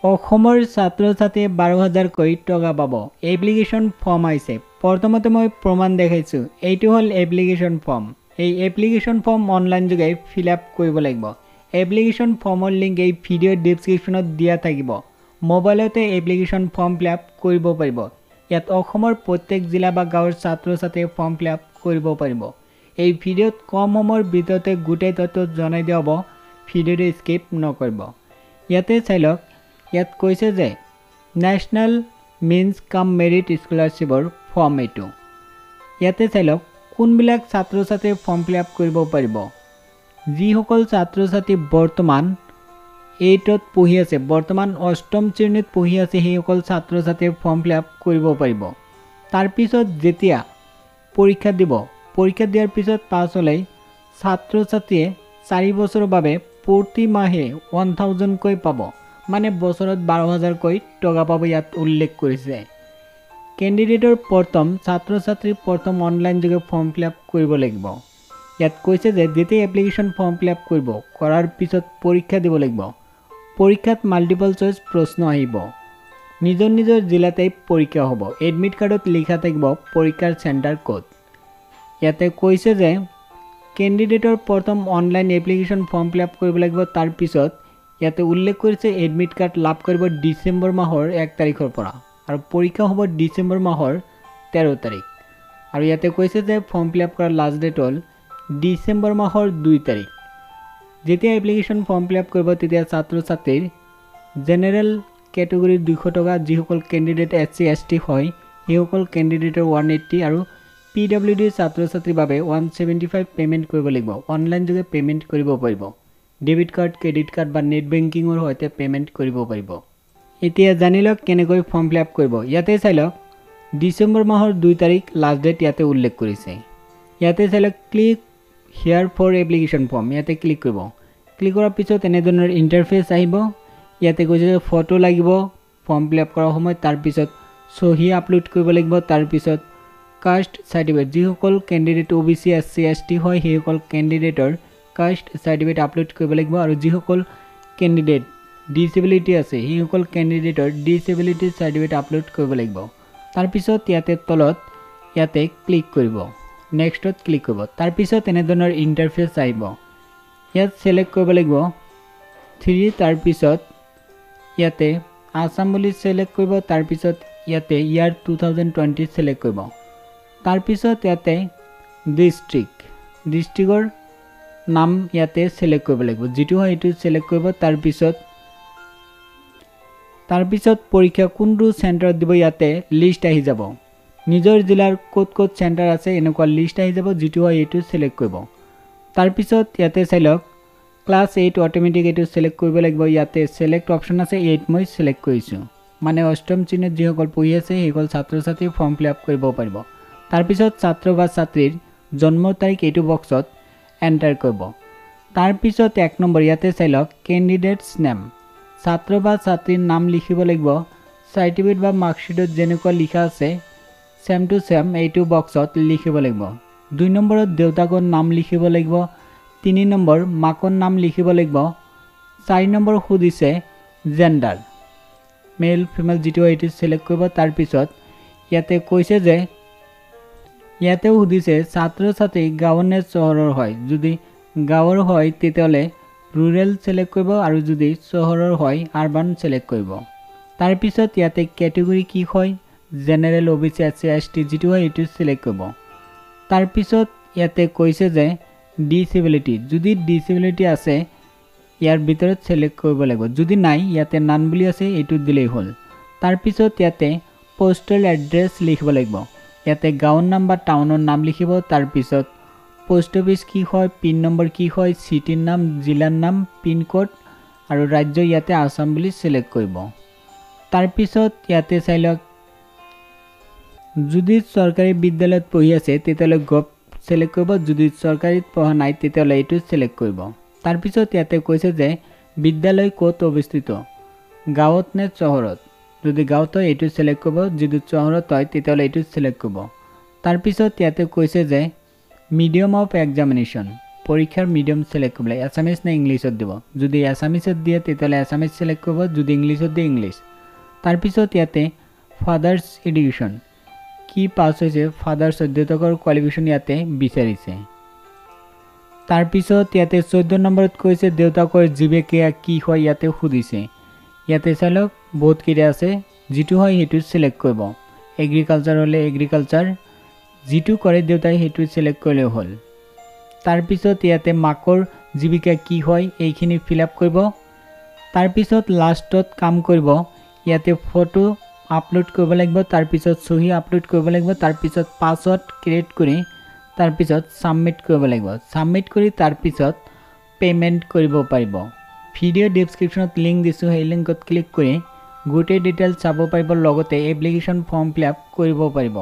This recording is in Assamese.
অসমৰ ছাত্ৰ ছাত্ৰীয়ে 12,000 কোটি টকা পাব। এপ্লিকেশ্যন ফৰ্ম আহিছে। প্ৰথমতে মই প্ৰমাণ দেখাইছোঁ। এইটো হ'ল এপ্লিকেশ্যন ফৰ্ম। এই এপ্লিকেশ্যন ফৰ্ম অনলাইন যোগে ফিল আপ কৰিব লাগিব। এপ্লিকেশ্যন ফৰ্মৰ লিংক এই ভিডিঅ'ৰ ডেছক্ৰিপশ্যনত দিয়া থাকিব। মোবাইলতে এপ্লিকেশ্যন ফৰ্ম ফিল আপ কৰিব পাৰিব। ইয়াত অসমৰ প্ৰত্যেক জিলা বা গাঁৱৰ ছাত্ৰ ছাত্ৰীয়ে ফৰ্ম ফিল আপ কৰিব পাৰিব। এই ভিডিঅ'ত কম সময়ৰ ভিতৰতে গোটেই তথ্য জনাই দিয়া হ'ব। ভিডিঅ'টো স্কিপ নকৰিব। ইয়াতে চাই লওক। ইয়াত কৈছে যে নেশ্যনেল মিনছ কাম মেৰিট স্কলাৰশ্বিপৰ ফৰ্ম এইটো। ইয়াতে চাই লওক কোনবিলাক ছাত্ৰ ছাত্ৰীয়ে ফৰ্ম ফিল আপ কৰিব পাৰিব। যিসকল ছাত্ৰ ছাত্ৰী বৰ্তমান 8ত পঢ়ি আছে, বৰ্তমান 8ম শ্ৰেণীত পঢ়ি আছে, সেইসকল ছাত্ৰ ছাত্ৰীয়ে ফৰ্ম ফিল আপ কৰিব পাৰিব। তাৰপিছত যেতিয়া পৰীক্ষা দিব, পৰীক্ষা দিয়াৰ পিছত পাছ হ'লে ছাত্ৰ ছাত্ৰীয়ে 4 বছৰৰ বাবে প্ৰতি মাহে 1,000 কৈ পাব, মানে বছৰত 12,000 কৈ টকা পাব। ইয়াত উল্লেখ কৰিছে কেণ্ডিডেটৰ প্ৰথম ছাত্ৰ ছাত্ৰীৰ প্ৰথম অনলাইন যোগে ফৰ্ম ফিল আপ কৰিব লাগিব। ইয়াত কৈছে যে যেতিয়া এপ্লিকেশ্যন ফৰ্ম ফিল আপ কৰিব, কৰাৰ পিছত পৰীক্ষা দিব লাগিব। পৰীক্ষাত মাল্টিপল চইচ প্ৰশ্ন আহিব। নিজৰ নিজৰ জিলাতে পৰীক্ষা হ'ব। এডমিট কাৰ্ডত লিখা থাকিব পৰীক্ষাৰ চেণ্টাৰ ক'ত। ইয়াতে কৈছে যে কেণ্ডিডেটৰ প্ৰথম online application form fill up কৰিব লাগিব। তাৰপিছত ইয়াতে উল্লেখ কৰিছে এডমিট কাৰ্ড লাভ কৰিব ডিচেম্বৰ মাহৰ 1 তাৰিখৰ পৰা, আৰু পৰীক্ষা হ'ব ডিচেম্বৰ মাহৰ 13 তাৰিখ। আৰু ইয়াতে কৈছে যে ফৰ্ম ফিল আপ কৰাৰ লাষ্ট ডেট হ'ল ডিচেম্বৰ মাহৰ 2 তাৰিখ। যেতিয়া এপ্লিকেশ্যন ফৰ্ম ফিল আপ কৰিব তেতিয়া ছাত্ৰ ছাত্ৰীৰ জেনেৰেল কেটেগৰীৰ 200 টকা, যিসকল কেণ্ডিডেট SC ST হয় সেইসকল কেণ্ডিডেটৰ 180, আৰু PWD ছাত্ৰ ছাত্ৰীৰ বাবে 175 পে'মেণ্ট কৰিব লাগিব। অনলাইন যোগে পে'মেণ্ট কৰিব পাৰিব। ডেবিট কাৰ্ড, ক্ৰেডিট কাৰ্ড বা নেট বেংকিঙৰ সৈতে পে'মেণ্ট কৰিব পাৰিব। এতিয়া জানি লওক কেনেকৈ ফৰ্ম ফিল আপ কৰিব। ইয়াতে চাই লওক ডিচেম্বৰ মাহৰ 2 তাৰিখ লাষ্ট ডেট ইয়াতে উল্লেখ কৰিছে। ইয়াতে চাই লওক click here for application form, ইয়াতে ক্লিক কৰিব। ক্লিক কৰাৰ পিছত এনেধৰণৰ ইণ্টাৰফেচ আহিব। ইয়াতে কৈছে যে ফটো লাগিব ফৰ্ম ফিল আপ কৰাৰ সময়ত, তাৰপিছত চহী আপলোড কৰিব লাগিব। তাৰপিছত কাষ্ট চাৰ্টিফিকেট, যিসকল কেণ্ডিডেট OBC SC ST হয় সেইসকল কেণ্ডিডেটৰ কাষ্ট চাৰ্টিফিকেট আপলোড কৰিব লাগিব। আৰু যিসকল কেণ্ডিডেট ডিচেবিলিটি আছে সেইসকল কেণ্ডিডেটৰ ডিচেবিলিটি চাৰ্টিফিকেট আপলোড কৰিব লাগিব। তাৰপিছত ইয়াতে তলত ইয়াতে ক্লিক কৰিব, নেক্সটত ক্লিক কৰিব। তাৰপিছত এনেধৰণৰ ইণ্টাৰফেচ আহিব। ইয়াত ছিলেক্ট কৰিব লাগিব 3, তাৰপিছত ইয়াতে আছাম বুলি ছিলেক্ট কৰিব। তাৰপিছত ইয়াতে ইয়াৰ 2020 ছিলেক্ট কৰিব। তাৰপিছত ইয়াতে ডিষ্ট্ৰিক্টৰ নাম ইয়াতে ছিলেক্ট কৰিব লাগিব, যিটো হয় এইটো ছিলেক্ট কৰিব। তাৰপিছত পৰীক্ষা কোনটো চেণ্টাৰত দিব ইয়াতে লিষ্ট আহি যাব। নিজৰ জিলাৰ ক'ত ক'ত চেণ্টাৰ আছে এনেকুৱা লিষ্ট আহি যাব, যিটো হয় এইটো ছিলেক্ট কৰিব। তাৰপিছত ইয়াতে চাই লওক ক্লাছ 8 অট'মেটিক এইটো ছিলেক্ট কৰিব লাগিব। ইয়াতে ছিলেক্ট অপশ্যন আছে, 8 মই ছিলেক্ট কৰিছোঁ, মানে 8ম শ্ৰেণীত যিসকল পঢ়ি আছে সেইসকল ছাত্ৰ ছাত্ৰী ফৰ্ম ফিল আপ কৰিব পাৰিব। তাৰপিছত ছাত্ৰ বা ছাত্ৰীৰ জন্মৰ তাৰিখ এইটো বক্সত এণ্টাৰ কৰিব। তাৰপিছত 1 নম্বৰ ইয়াতে চাই লওক কেণ্ডিডেটছ নেম, ছাত্ৰ বা ছাত্ৰীৰ নাম লিখিব লাগিব। চাৰ্টিফিকেট বা মাৰ্কশ্বিটত যেনেকুৱা লিখা আছে ছেম টু ছেম এইটো বক্সত লিখিব লাগিব। 2 নম্বৰত দেউতাকৰ নাম লিখিব লাগিব। 3 নম্বৰ মাকৰ নাম লিখিব লাগিব। 4 নম্বৰ সুধিছে জেণ্ডাৰ, মেল ফিমেল, যিটো এইটো ছিলেক্ট কৰিব। তাৰপিছত ইয়াতে কৈছে যে ইয়াতেও সুধিছে ছাত্ৰ ছাত্ৰী গাঁও নে চহৰৰ হয়। যদি গাঁৱৰ হয় তেতিয়াহ'লে ৰুৰেল ছিলেক্ট কৰিব, আৰু যদি চহৰৰ হয় আৰবান ছিলেক্ট কৰিব। তাৰপিছত ইয়াতে কেটেগৰী কি হয়, জেনেৰেল OBC SC ST, যিটো হয় এইটো ছিলেক্ট কৰিব। তাৰপিছত ইয়াতে কৈছে যে ডিচেবিলিটি, যদি ডিচেবিলিটি আছে ইয়াৰ ভিতৰত ছিলেক্ট কৰিব লাগিব, যদি নাই ইয়াতে নান বুলি আছে এইটো দিলেই হ'ল। তাৰপিছত ইয়াতে পোষ্টেল এড্ৰেছ লিখিব লাগিব। ইয়াতে গাঁৱৰ নাম বা টাউনৰ নাম লিখিব। তাৰপিছত পোষ্ট অফিচ কি হয়, পিন নম্বৰ কি হয়, চিটিৰ নাম, জিলাৰ নাম, পিন কোড, আৰু ৰাজ্য ইয়াতে আছাম বুলি ছিলেক্ট কৰিব। তাৰপিছত ইয়াতে চাই লওক যদি চৰকাৰী বিদ্যালয়ত পঢ়ি আছে তেতিয়াহ'লে গভ ছিলেক্ট কৰিব, যদি চৰকাৰীত পঢ়া নাই তেতিয়াহ'লে এইটো ছিলেক্ট কৰিব। তাৰপিছত ইয়াতে কৈছে যে বিদ্যালয় ক'ত অৱস্থিত, গাঁৱত নে চহৰত। যদি গাঁৱত হয় এইটো ছিলেক্ট কৰিব, যদি চহৰত হয় তেতিয়াহ'লে এইটো ছিলেক্ট কৰিব। তাৰপিছত ইয়াতে কৈছে যে মিডিয়াম অফ এক্সামিনেশ্যন, পৰীক্ষাৰ মিডিয়াম সিলেক্ট কৰিব লাগে এছামিজ নে ইংলিছত দিব যদি এছামিজত দিয়ে তেতিয়াহ'লে এছামিজ সিলেক্ট কৰিব যদি ইংলিছত দিয়ে ইংলিছ তাৰপিছত ইয়াতে ফাদাৰ্ছ এডুকেশ্যন কি পাছ হৈছে ফাদাৰ 14 কোৱালিফিকেশ্যন ইয়াতে বিচাৰিছে তাৰপিছত ইয়াতে 14 নম্বৰত কৈছে দেউতাকৰ জীৱিকা কি হয় ইয়াতে সুধিছে ইয়াতে চালক বহুত কিটা আছে যেটো হয় হেতু সিলেক্ট কৰিব এগ্ৰিকালচাৰ হলে এগ্ৰিকালচাৰ যেটো কৰে দেউতাই হেতু সিলেক্ট কৰিলে হ'ল তাৰপিছত ইয়াতে মাকৰ জীৱিকা কি হয় এইখিনি ফিল আপ কৰিব তাৰপিছত লাষ্টত কাম কৰিব ইয়াতে ফটো আপলোড কৰিব লাগিব তাৰপিছত সহি আপলোড কৰিব লাগিব তাৰপিছত পাছৱৰ্ড ক্ৰিয়েট কৰি তাৰপিছত সাবমিট কৰিব লাগিব সাবমিট কৰি তাৰপিছত পেমেন্ট কৰিব পাৰিব ভিডিও ডেসক্ৰিপচনত লিংক দিছো সেই লিংকত ক্লিক কৰি গোটেই ডিটেইলছ চাব পাৰিব লগতে এপ্লিকেশন ফৰ্ম ফিল আপ কৰিব পাৰিব